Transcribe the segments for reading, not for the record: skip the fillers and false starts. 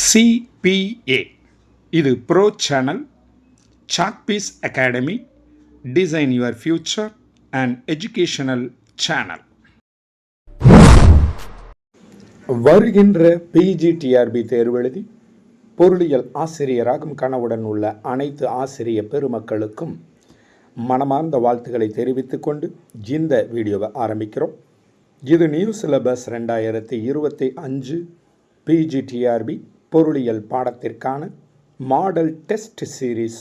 CPA இது bro channel, chalk piece academy, design your future and educational channel. வருகின்ற PGTRB தேர்வெழுதி பொருளியல் ஆசிரியராகும் கனவுடன் உள்ள அனைத்து ஆசிரிய பெருமக்களுக்கும் மனமார்ந்த வாழ்த்துக்களை தெரிவித்துக் கொண்டு இந்த வீடியோவை ஆரம்பிக்கிறோம். இது நியூ சிலபஸ் 2025 PGTRB பொருளியல் பாடத்திற்கான மாடல் டெஸ்ட் சீரீஸ்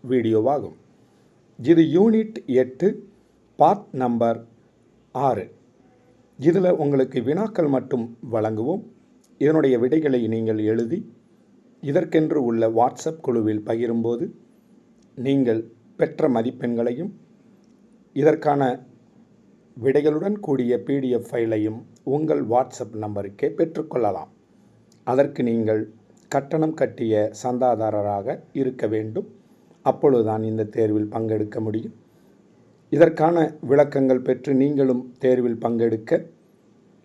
வீடியோவாகும். இது யூனிட் 8 பார்ட் நம்பர் 6. இதில் உங்களுக்கு வினாக்கள் மட்டும் வழங்குவோம். இதனுடைய விடைகளை நீங்கள் எழுதி இதற்கென்று உள்ள வாட்ஸ்அப் குழுவில் பகிரும்போது நீங்கள் பெற்ற மதிப்பெண்களையும் இதற்கான விடைகளுடன் கூடிய PDF ஃபைலையும் உங்கள் வாட்ஸ்அப் நம்பருக்கே பெற்றுக்கொள்ளலாம். அதற்கு நீங்கள் கட்டணம் கட்டிய சந்தாதாரராக இருக்க வேண்டும். அப்பொழுதுதான் இந்த தேர்வில் பங்கெடுக்க முடியும். இதற்கான விளக்கங்கள் பெற்று நீங்களும் தேர்வில் பங்கெடுக்க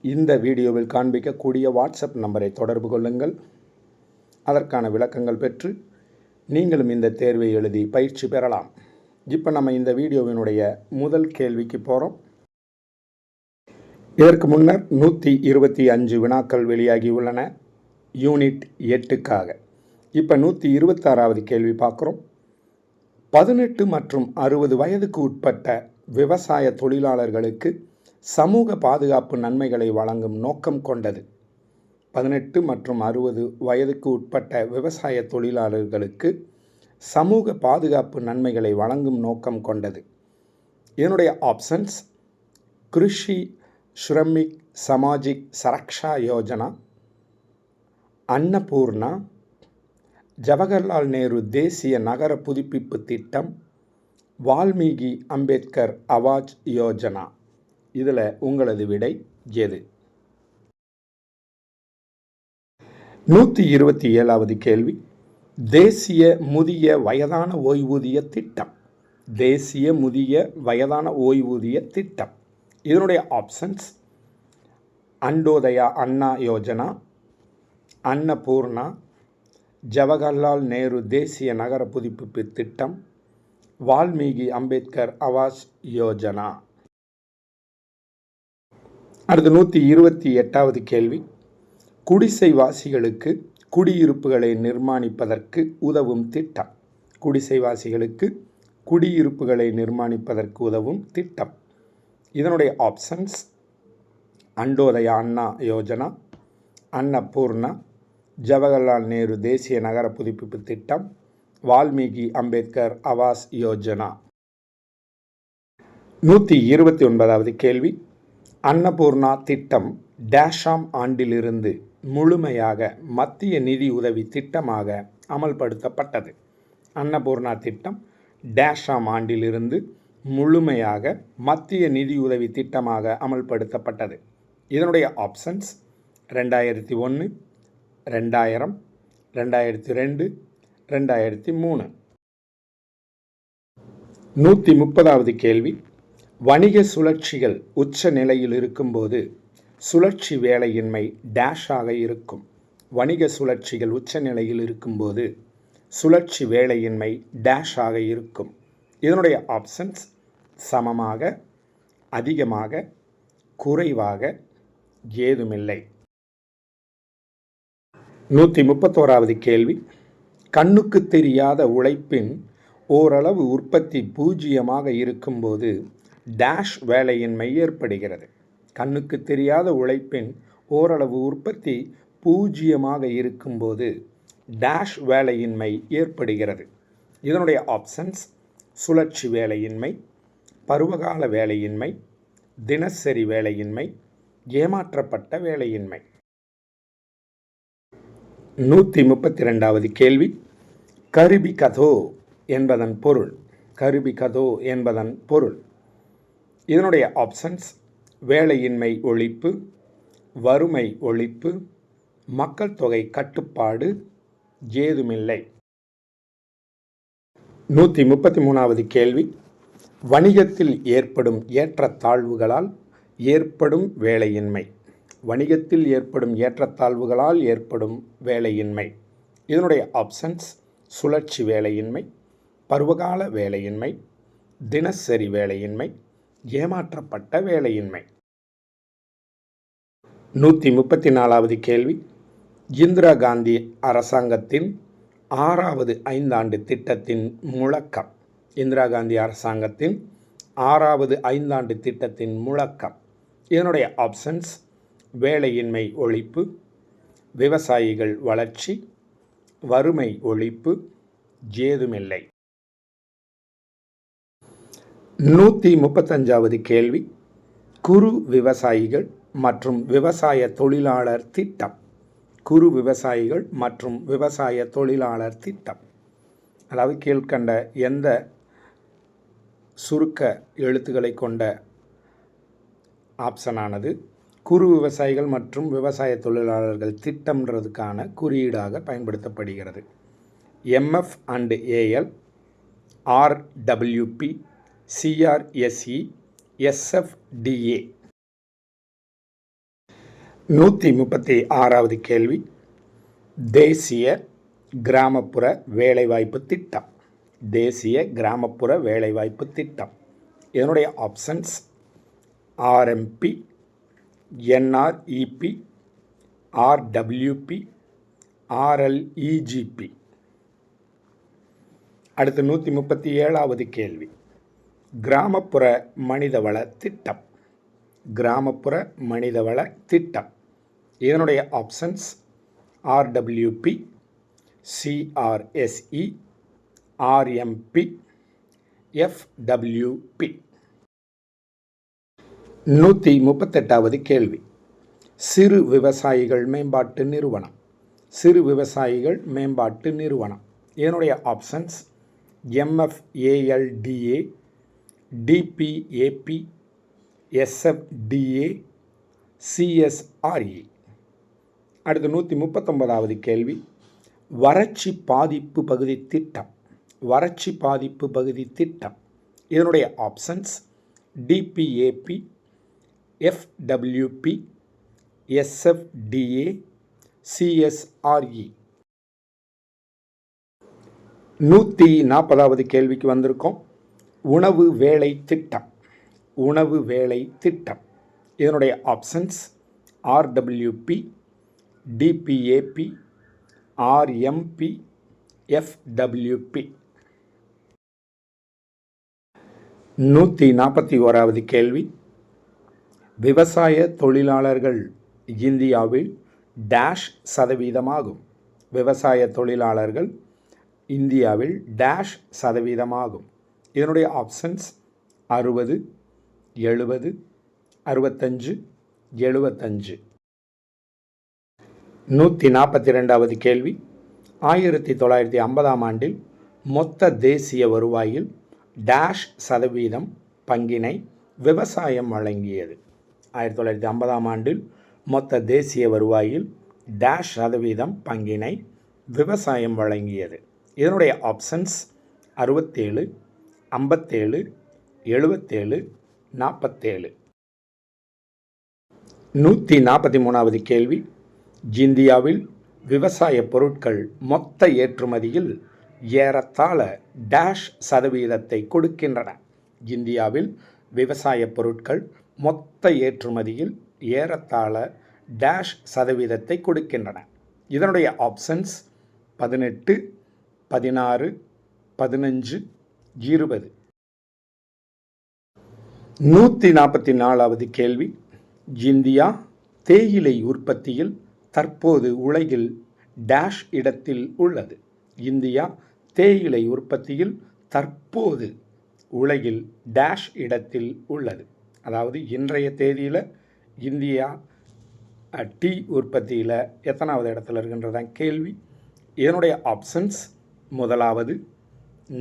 இந்த வீடியோவில் காண்பிக்கக்கூடிய வாட்ஸ்அப் நம்பரை தொடர்பு கொள்ளுங்கள். அதற்கான விளக்கங்கள் பெற்று நீங்களும் இந்த தேர்வை எழுதி பயிற்சி பெறலாம். இப்போ நம்ம இந்த வீடியோவினுடைய முதல் கேள்விக்கு போகிறோம். இதற்கு முன்னர் 125 வினாக்கள் வெளியாகியுள்ளன யூனிட் 8க்காக. இப்போ 126வது கேள்வி பார்க்குறோம். 18 மற்றும் 60 வயதுக்கு உட்பட்ட விவசாய தொழிலாளர்களுக்கு சமூக பாதுகாப்பு நன்மைகளை வழங்கும் நோக்கம் கொண்டது. 18 மற்றும் 60 வயதுக்கு உட்பட்ட விவசாய தொழிலாளர்களுக்கு சமூக பாதுகாப்பு நன்மைகளை வழங்கும் நோக்கம் கொண்டது. இதனுடைய ஆப்ஷன்ஸ்: கிருஷி ஸ்ரமிக் சமாஜிக் சரக்ஷா யோஜனா, அன்னபூர்ணா, ஜவஹர்லால் நேரு தேசிய நகர புதுப்பிப்பு திட்டம், வால்மீகி அம்பேத்கர் ஆவாஸ் யோஜனா. இதில் உங்களது விடை எது? 127வது கேள்வி. தேசிய முதிய வயதான ஓய்வூதிய திட்டம். தேசிய முதிய வயதான ஓய்வூதிய திட்டம். இதனுடைய ஆப்ஷன்ஸ்: அண்டோதயா அண்ணா யோஜனா, அன்னபூர்ணா, ஜவஹர்லால் நேரு தேசிய நகர புதுப்பிப்பு திட்டம், வால்மீகி அம்பேத்கர் ஆவாஸ் யோஜனா. அடுத்து 128வது கேள்வி. குடிசைவாசிகளுக்கு குடியிருப்புகளை நிர்மாணிப்பதற்கு உதவும் திட்டம். குடிசைவாசிகளுக்கு குடியிருப்புகளை நிர்மாணிப்பதற்கு உதவும் திட்டம். இதனுடைய ஆப்ஷன்ஸ்: அண்டோதயா அண்ணா யோஜனா, அன்னபூர்ணா, ஜவஹர்லால் நேரு தேசிய நகர புதுப்பிப்பு திட்டம், வால்மீகி அம்பேத்கர் ஆவாஸ் யோஜனா. 129வது கேள்வி. அன்னபூர்ணா திட்டம் டேஷாம் ஆண்டிலிருந்து முழுமையாக மத்திய நிதி உதவி திட்டமாக அமல்படுத்தப்பட்டது. அன்னபூர்ணா திட்டம் டேஷாம் ஆண்டிலிருந்து முழுமையாக மத்திய நிதியுதவி திட்டமாக அமல்படுத்தப்பட்டது. இதனுடைய ஆப்ஷன்ஸ்: 2001, 2000, 2002, 2003. 130வது கேள்வி. வணிக சுழற்சிகள் உச்ச நிலையில் இருக்கும்போது சுழற்சி வேலையின்மை டேஷாக இருக்கும். வணிக சுழற்சிகள் உச்ச நிலையில் இருக்கும்போது சுழற்சி வேலையின்மை டேஷாக இருக்கும். இதனுடைய ஆப்ஷன்ஸ்: சமமாக, அதிகமாக, குறைவாக, ஏதுமில்லை. 131வது கேள்வி. கண்ணுக்கு தெரியாத உழைப்பின் ஓரளவு உற்பத்தி பூஜ்ஜியமாக இருக்கும்போது டேஷ் வேலையின்மை ஏற்படுகிறது. கண்ணுக்கு தெரியாத உழைப்பின் ஓரளவு உற்பத்தி பூஜ்ஜியமாக இருக்கும்போது டேஷ் வேலையின்மை ஏற்படுகிறது. இதனுடைய ஆப்ஷன்ஸ்: சுழற்சி வேலையின்மை, பருவகால வேலையின்மை, தினசரி வேலையின்மை, ஏமாற்றப்பட்ட வேலையின்மை. 132வது கேள்வி. கரிபி கதோ என்பதன் பொருள். கரிபி கதோ என்பதன் பொருள். இதனுடைய ஆப்ஷன்ஸ்: வேலையின்மை ஒழிப்பு, வறுமை ஒழிப்பு, மக்கள் தொகை கட்டுப்பாடு, ஏதுமில்லை. 133வது கேள்வி. வணிகத்தில் ஏற்படும் ஏற்றத்தாழ்வுகளால் ஏற்படும் வேலையின்மை. வணிகத்தில் ஏற்படும் ஏற்றத்தாழ்வுகளால் ஏற்படும் வேலையின்மை. இதனுடைய ஆப்ஷன்ஸ் சுழற்சி வேலையின்மை, பருவகால வேலையின்மை, தினசரி வேலையின்மை, ஏமாற்றப்பட்ட வேலையின்மை. 134வது கேள்வி. இந்திரா காந்தி அரசாங்கத்தின் 6வது ஐந்தாண்டு திட்டத்தின் முழக்கம். இந்திரா காந்தி அரசாங்கத்தின் 6வது ஐந்தாண்டு திட்டத்தின் முழக்கம். இதனுடைய ஆப்ஷன்ஸ் வேலையின்மை ஒழிப்பு, விவசாயிகள் வளர்ச்சி, வறுமை ஒழிப்பு, ஏதுமில்லை. 135வது கேள்வி. குறு விவசாயிகள் மற்றும் விவசாய தொழிலாளர் திட்டம். குறு விவசாயிகள் மற்றும் விவசாய தொழிலாளர் திட்டம். அதாவது கீழ்கண்ட எந்த சுருக்க எழுத்துக்களை கொண்ட ஆப்ஷனானது குறு விவசாயிகள் மற்றும் விவசாய தொழிலாளர்கள் திட்டம்ன்றதுக்கான குறியீடாக பயன்படுத்தப்படுகிறது? MF and AL, RWP, CRSE, SFDA. 136வது கேள்வி. தேசிய கிராமப்புற வேலைவாய்ப்பு திட்டம். தேசிய கிராமப்புற வேலைவாய்ப்பு திட்டம். இதனுடைய ஆப்ஷன்ஸ் ஆர்எம்பி, என்ஆர்இபி, ஆர்டபிள்யூபி, ஆர்எல்இஜிபி. அடுத்து 137வது கேள்வி. கிராமப்புற மனிதவள திட்டம். கிராமப்புற மனிதவள திட்டம். இதனுடைய ஆப்ஷன்ஸ் ஆர்டபிள்யூபி, சிஆர்எஸ்இ, ஆர்எம்பி, எஃப்டபிள்யூபி. 138வது கேள்வி. சிறு விவசாயிகள் மேம்பாட்டு நிறுவனம். சிறு விவசாயிகள் மேம்பாட்டு நிறுவனம். இதனுடைய ஆப்ஷன்ஸ் எம்எஃப்ஏஎல்டிஏ, டிபிஏபி, எஸ்எஃப்டிஏ, சிஎஸ்ஆர்இ. அடுத்து 139வது கேள்வி. வறட்சி பாதிப்பு பகுதி திட்டம். வறட்சி பாதிப்பு பகுதி திட்டம். இதனுடைய ஆப்ஷன்ஸ் டிபிஏபி, எஃப்டபிள்யூபி, எஸ்எஃப்டிஏ, சிஎஸ்ஆர்இ. 140வது கேள்விக்கு வந்திருக்கோம். உணவு வேலை திட்டம். உணவு வேலை திட்டம். இதனுடைய ஆப்ஷன்ஸ் ஆர்டபிள்யூபி, டிபிஏபி, ஆர்எம்பி, எஃப்டபிள்யூபி. 141வது கேள்வி. விவசாய தொழிலாளர்கள் இந்தியாவில் டேஷ் சதவீதமாகும். விவசாய தொழிலாளர்கள் இந்தியாவில் டேஷ் சதவீதமாகும். இதனுடைய ஆப்ஷன்ஸ் 60, 70, 65, 75. 142வது கேள்வி. 1950ஆம் ஆண்டில் மொத்த தேசிய வருவாயில் டேஷ் சதவீதம் பங்கினை விவசாயம் வழங்கியது. 1950ஆம் ஆண்டில் மொத்த தேசிய வருவாயில் டேஷ் சதவீதம் பங்கினை விவசாயம் வழங்கியது. இதனுடைய ஆப்ஷன்ஸ் 67, 57, 77, 47. 143வது கேள்வி. இந்தியாவில் விவசாய பொருட்கள் மொத்த ஏற்றுமதியில் ஏறத்தாழ டேஷ் சதவீதத்தை கொடுக்கின்றன. இந்தியாவில் விவசாய பொருட்கள் மொத்த ஏற்றுமதியில் ஏறத்தாழ டேஷ் சதவீதத்தை கொடுக்கின்றன. இதனுடைய ஆப்ஷன்ஸ் 18, 16, 15, 20. 144வது கேள்வி. இந்தியா தேயிலை உற்பத்தியில் தற்போது உலகில் டேஷ் இடத்தில் உள்ளது. இந்தியா தேயிலை உற்பத்தியில் தற்போது உலகில் டேஷ் இடத்தில் உள்ளது. அதாவது இன்றைய தேதியில் இந்தியா டீ உற்பத்தியில் எத்தனாவது இடத்துல இருக்குன்றதான் கேள்வி. இதனுடைய ஆப்ஷன்ஸ் 1வது,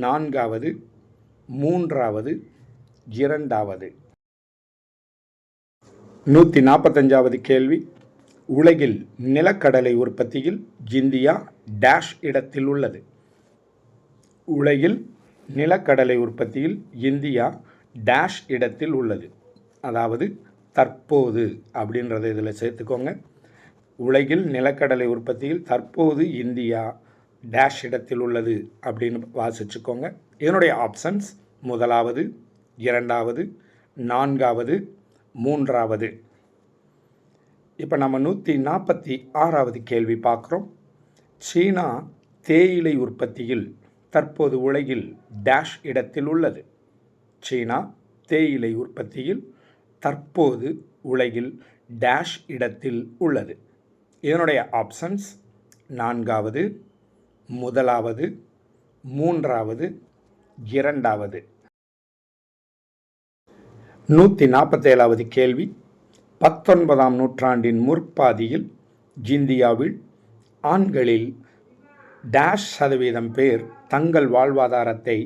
4வது, 3வது, 2வது. 145வது கேள்வி. உலகில் நிலக்கடலை உற்பத்தியில் இந்தியா டேஷ் இடத்தில் உள்ளது. உலகில் நிலக்கடலை உற்பத்தியில் இந்தியா டேஷ் இடத்தில் உள்ளது. அதாவது தற்போது அப்படின்றத இதில் சேர்த்துக்கோங்க. உலகில் நிலக்கடலை உற்பத்தியில் தற்போது இந்தியா டேஷ் இடத்தில் உள்ளது அப்படின்னு வாசிச்சுக்கோங்க. இதனுடைய ஆப்ஷன்ஸ் முதலாவது, இரண்டாவது, நான்காவது, மூன்றாவது. இப்போ நம்ம 146வது கேள்வி பார்க்குறோம். சீனா தேயிலை உற்பத்தியில் தற்போது உலகில் டேஷ் இடத்தில் உள்ளது. சீனா தேயிலை உற்பத்தியில் தற்போது உலகில் டேஷ் இடத்தில் உள்ளது. இதனுடைய ஆப்ஷன்ஸ் நான்காவது, முதலாவது, மூன்றாவது, இரண்டாவது. 147வது கேள்வி. 19ஆம் நூற்றாண்டின் முற்பாதியில் இந்தியாவில் ஆண்களில் டேஷ் சதவீதம் பேர் தங்கள் வாழ்வாதாரத்தை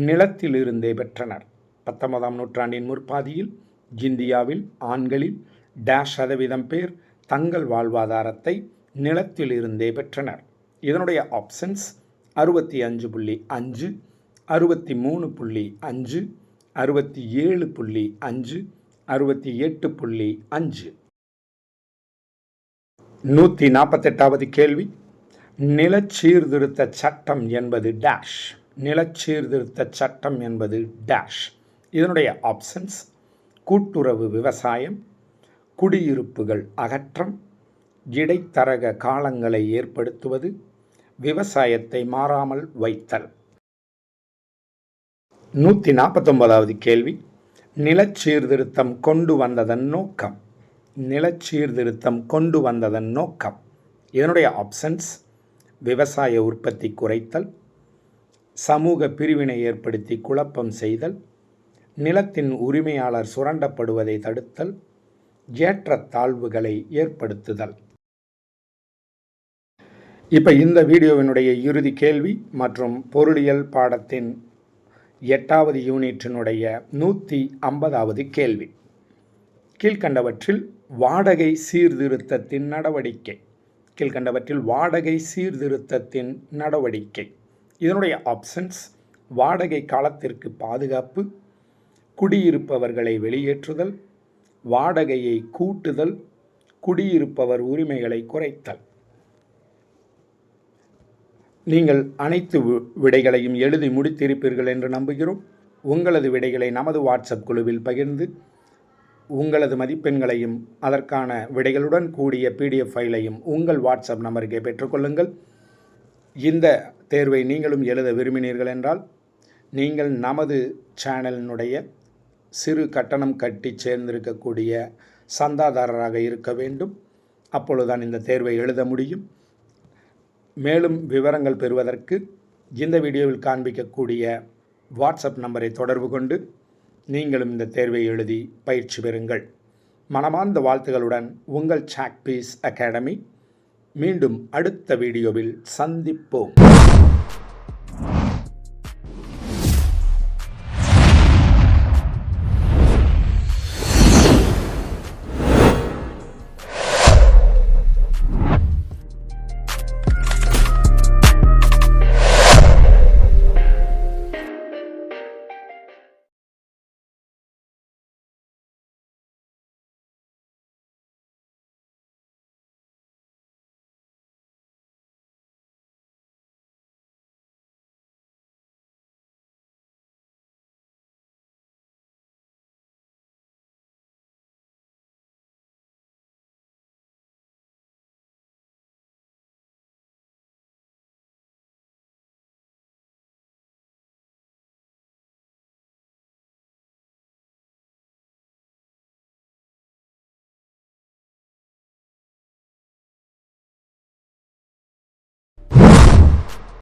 நிலத்திலிருந்தே பெற்றனர். 19ஆம் நூற்றாண்டின் முற்பாதியில் இந்தியாவில் ஆண்களில் டேஷ் சதவீதம் பேர் தங்கள் வாழ்வாதாரத்தை நிலத்திலிருந்தே பெற்றனர். இதனுடைய ஆப்ஷன்ஸ் 65.5, 63.5, 67.5, 68.5. 148வது கேள்வி. நிலச்சீர்திருத்த சட்டம் என்பது டேஷ். நிலச்சீர்திருத்த சட்டம் என்பது டேஷ். இதனுடைய ஆப்ஷன்ஸ் கூட்டுறவு விவசாயம், குடியிருப்புகள் அகற்றம், இடைத்தரக காலங்களை ஏற்படுத்துவது, விவசாயத்தை மாறாமல் வைத்தல். 149வது கேள்வி. நிலச்சீர்திருத்தம் கொண்டு வந்ததன் நோக்கம். நிலச்சீர்திருத்தம் கொண்டு வந்ததன் நோக்கம். இதனுடைய ஆப்ஷன்ஸ் விவசாய உற்பத்தி குறைத்தல், சமூக பிரிவினை ஏற்படுத்தி குழப்பம் செய்தல், நிலத்தின் உரிமையாளர் சுரண்டப்படுவதை தடுத்தல், ஏற்றத்தாழ்வுகளை ஏற்படுத்துதல். இப்போ இந்த வீடியோவினுடைய இறுதி கேள்வி மற்றும் பொருளியல் பாடத்தின் 8வது யூனிட்டினுடைய 150வது கேள்வி. கீழ்கண்டவற்றில் வாடகை சீர்திருத்தத்தின் நடவடிக்கை. கீழ்கண்டவற்றில் வாடகை சீர்திருத்தத்தின் நடவடிக்கை. இதனுடைய ஆப்ஷன்ஸ் வாடகை காலத்திற்கு பாதுகாப்பு, குடியிருப்பவர்களை வெளியேற்றுதல், வாடகையை கூட்டுதல், குடியிருப்பவர் உரிமைகளை குறைத்தல். நீங்கள் அனைத்து விடைகளையும் எழுதி முடித்திருப்பீர்கள் என்று நம்புகிறோம். உங்களது விடைகளை நமது வாட்ஸ்அப் குழுவில் பகிர்ந்து உங்களது மதிப்பெண்களையும் அதற்கான விடைகளுடன் கூடிய PDF ஃபைலையும் உங்கள் வாட்ஸ்அப் நம்பருக்கே பெற்றுக்கொள்ளுங்கள். இந்த தேர்வை நீங்களும் எழுத விரும்பினீர்கள் என்றால் நீங்கள் நமது சேனலினுடைய சிறு கட்டணம் கட்டி சேர்ந்திருக்கக்கூடிய சந்தாதாரராக இருக்க வேண்டும். அப்பொழுதுதான் இந்த தேர்வை எழுத முடியும். மேலும் விவரங்கள் பெறுவதற்கு இந்த வீடியோவில் காண்பிக்கக்கூடிய வாட்ஸ்அப் நம்பரை தொடர்பு கொண்டு நீங்களும் இந்த தேர்வை எழுதி பயிற்சி பெறுங்கள். மனமார்ந்த வாழ்த்துகளுடன் உங்கள் சாக்பீஸ் அகாடமி. மீண்டும் அடுத்த வீடியோவில் சந்திப்போம்.